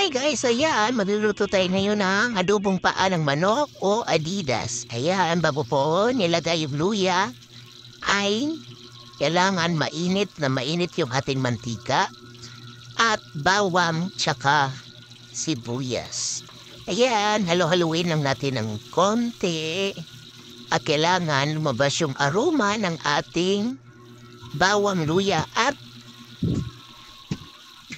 Hi guys, ayan, magluluto tayo ngayon ng adobong paa ng manok o adidas. Ayan, bago po nilagay yung luya, ay kailangan mainit yung ating mantika at bawang tsaka sibuyas. Ayan, halo-haluin lang natin ng konti at kailangan lumabas yung aroma ng ating bawang, luya at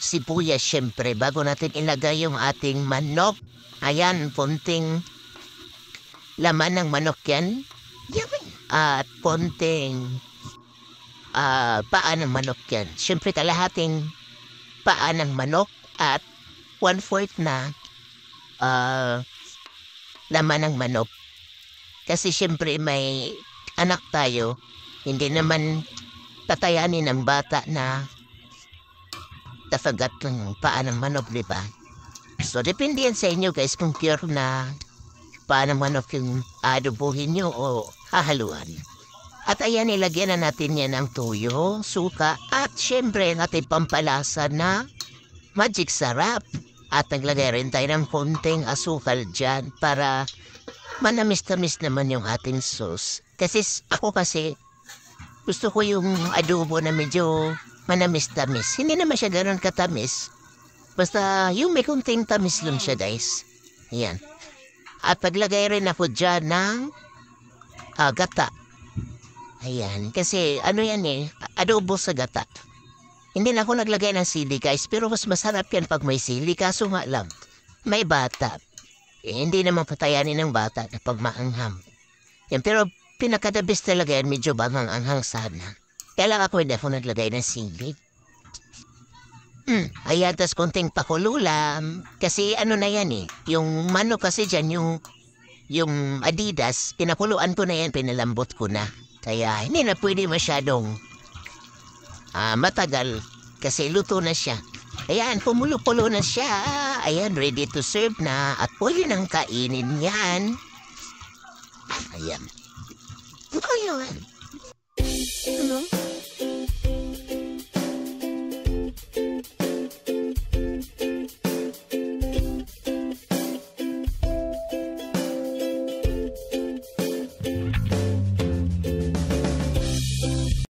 sibuyas syempre bago natin ilagay yung ating manok. Ayan, konting laman ng manok yan. At konting paa ng manok yan. Syempre kalahating paa ng manok at 1/4 na laman ng manok. Kasi syempre may anak tayo, hindi naman tatayanin ng bata na tafagat ng paa ng manok, di ba? So, depende yan sa inyo guys kung pure na paa ng manok yung adobohin nyo o hahaluan. At ayan, ilagyan na natin yan ng tuyo, suka, at syempre natin pampalasa na magic sarap. At naglagay rin tayo ng konting asukal dyan para manamis-tamis naman yung ating sauce. Kasi ako gusto ko yung adobo na medyo manamis-tamis. Hindi naman siya gano'n katamis. Basta yung may kunting tamis lang siya, guys. Ayan. At paglagay rin ako dyan ng gata. Ayan. Kasi ano yan adobo sa gata. Hindi na ako naglagay ng sili, guys. Pero mas masarap yan pag may sili. Kaso nga lang, may bata. Hindi naman patayanin ng bata kapag maanghang. Yan, pero pinakadabis talaga yan, medyo bangang-anghang sana. Kaya lang ako hindi ako naglagay ng sili. Ayan, tas konting pakulo lang. Kasi ano na yan yung manok kasi dyan, yung adidas, pinakuluan ko na yan, pinalambot ko na. Kaya hindi na pwede masyadong matagal kasi luto na siya. Ayan, pumulo-pulo na siya. Ayan, ready to serve na. At pwede nang kainin yan. Ayan. Ayan. Ano?